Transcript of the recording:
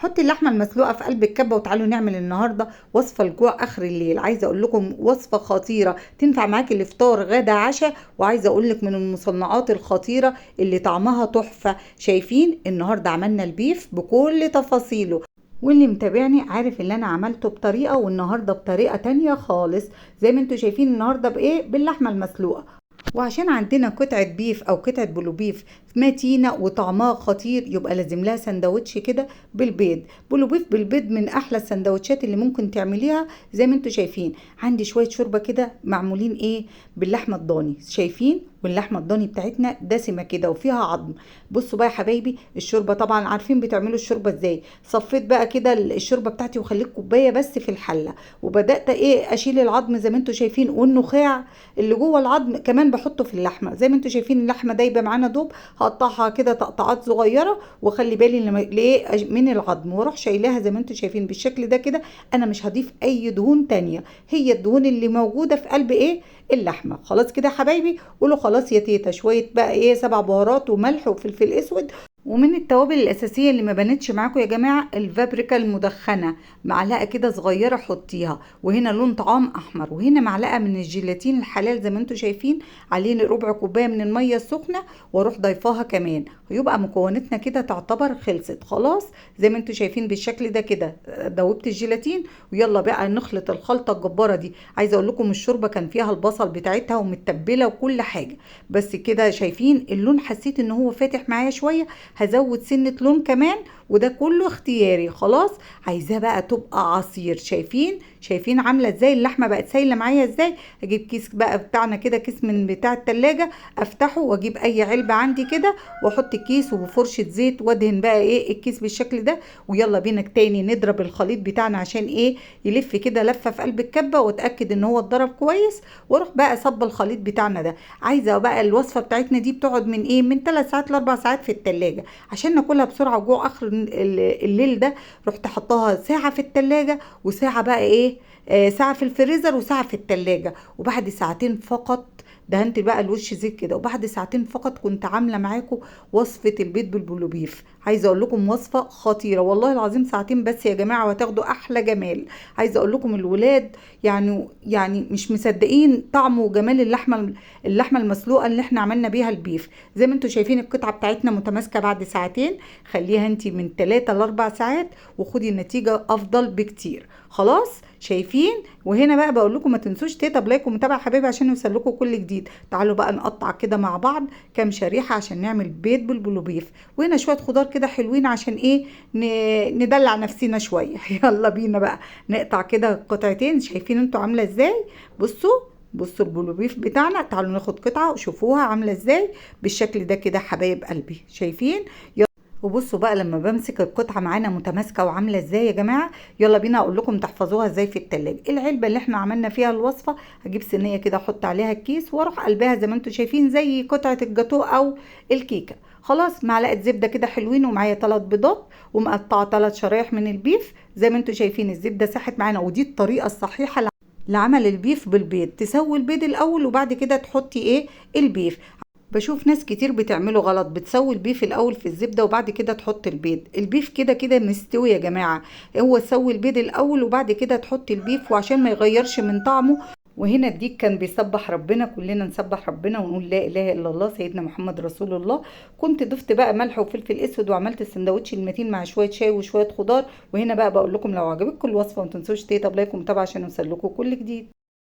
حطي اللحمه المسلوقه في قلب الكبه وتعالوا نعمل النهارده وصفه لجوع اخر الليل. عايزه اقول لكم وصفه خطيره تنفع معاكي الافطار غدا عشاء، وعايزه اقول لك من المصنعات الخطيره اللي طعمها تحفه. شايفين النهارده عملنا البيف بكل تفاصيله، واللي متابعني عارف اللي انا عملته بطريقه والنهارده بطريقه تانية خالص. زي ما انتوا شايفين النهارده بايه؟ باللحمه المسلوقه. وعشان عندنا قطعة بيف أو قطعة بلو بيف متينة وطعمها خطير، يبقى لازم لها سندوتش كده بالبيض. بلو بيف بالبيض من أحلى السندوتشات اللي ممكن تعمليها. زي ما انتوا شايفين عندي شوية شوربة كده معمولين ايه؟ باللحمة الضاني. شايفين؟ واللحمة الضاني بتاعتنا دسمة كده وفيها عظم. بصوا بقى يا حبايبي، الشوربة طبعا عارفين بتعملوا الشوربة ازاي. صفيت بقى كده الشوربة بتاعتي وخليت كوباية بس في الحلة، وبدأت ايه؟ اشيل العظم زي ما انتوا شايفين، والنخاع اللي جوه العظم كمان بحطه في اللحمه. زي ما انتوا شايفين اللحمه دايبه معانا دوب، هقطعها كده تقطعات صغيره واخلي بالي ليه من العظم، واروح شايلاها زي ما انتوا شايفين بالشكل ده كده. انا مش هضيف اي دهون تانية، هي الدهون اللي موجوده في قلب ايه؟ اللحمه. خلاص كده يا حبايبي، قولوا خلاص يا تيتا. شويه بقى ايه؟ 7 بهارات وملح وفلفل اسود. ومن التوابل الاساسيه اللي ما بانتش معاكم يا جماعه الفابريكا المدخنه، معلقه كده صغيره حطيها. وهنا لون طعام احمر. وهنا معلقه من الجيلاتين الحلال زي ما انتم شايفين، عليه ربع كوبايه من الميه السخنه، واروح ضيفاها كمان. ويبقى مكوناتنا كده تعتبر خلصت خلاص. زي ما انتم شايفين بالشكل ده كده دوبت الجيلاتين. ويلا بقى نخلط الخلطه الجباره دي. عايزه اقول لكم الشوربه كان فيها البصل بتاعتها ومتبله وكل حاجه. بس كده شايفين اللون؟ حسيت ان هو فاتح معايا شويه، هزود سنة لون كمان، وده كله اختياري. خلاص عايزاه بقى تبقى عصير. شايفين عامله ازاي اللحمه بقت سايله معايا ازاي؟ اجيب كيس بقى بتاعنا كده، كيس من بتاع التلاجة، افتحه واجيب اي علبه عندي كده واحط الكيس وبفرشه زيت وادهن بقى ايه الكيس بالشكل ده. ويلا بينا تاني نضرب الخليط بتاعنا عشان ايه؟ يلف كده لفه في قلب الكبه، واتاكد ان هو اتضرب كويس. واروح بقى صب الخليط بتاعنا ده. عايزه بقى الوصفه بتاعتنا دي بتقعد من ايه؟ من 3 ساعات ل 4 ساعات في التلاجة عشان ناكلها بسرعه وجوع اخر الليل ده. رحت حطاها ساعه في التلاجة، وساعه بقى ايه؟ ساعه في الفريزر وساعه في التلاجة. وبعد ساعتين فقط دهنت بقى الوش زيت كده، وبعد ساعتين فقط كنت عامله معاكم وصفه البيض بالبلوبيف. عايزه اقول لكم وصفه خطيره والله العظيم. ساعتين بس يا جماعه وهتاخدوا احلى جمال. عايزه اقول لكم الولاد يعني مش مصدقين طعم وجمال اللحمه المسلوقه اللي احنا عملنا بيها البيف. زي ما انتم شايفين القطعه بتاعتنا متماسكه بعد ساعتين. خليها انت من 3 ل 4 ساعات وخدي النتيجه افضل بكتير. خلاص شايفين؟ وهنا بقى بقول لكم ما تنسوش تيتا بلايك ومتابعه حبايبي عشان يوصلكوا كل جديد. تعالوا بقى نقطع كده مع بعض كام شريحه عشان نعمل بيض بالبلوبيف. وهنا شويه خضار كده حلوين عشان ايه؟ ندلع نفسنا شويه. يلا بينا بقى نقطع كده قطعتين. شايفين انتوا عامله ازاي؟ بصوا البلوبيف بتاعنا. تعالوا ناخد قطعه وشوفوها عامله ازاي بالشكل ده كده حبايب قلبي. شايفين؟ وبصوا بقى لما بمسك القطعه معانا متماسكه وعامله ازاي يا جماعه. يلا بينا اقول لكم تحفظوها ازاي في التلاجة. العلبه اللي احنا عملنا فيها الوصفه، هجيب صينيه كده احط عليها الكيس واروح قلبها زي ما انتم شايفين زي قطعه الجاتو او الكيكه. خلاص معلقه زبده كده حلوين، ومعايا 3 بيضات، ومقطعه 3 شرايح من البيف. زي ما انتم شايفين الزبده ساحت معانا، ودي الطريقه الصحيحه لعمل البيف بالبيض. تسوي البيض الاول وبعد كده تحطي ايه؟ البيف. بشوف ناس كتير بتعمله غلط، بتسوي البيف الاول في الزبده وبعد كده تحط البيض. البيف كده كده مستوي يا جماعه. هو تسوي البيض الاول وبعد كده تحط البيف، وعشان ما يغيرش من طعمه. وهنا الديك كان بيسبح ربنا، كلنا نسبح ربنا ونقول لا اله الا الله سيدنا محمد رسول الله. كنت ضفت بقى ملح وفلفل اسود وعملت السندوتش المتين مع شويه شاي وشويه خضار. وهنا بقى بقول لكم لو عجبتكم الوصفه ما تنسوش تيتا بلايك ومتابعه عشان يوصل لكم كل جديد.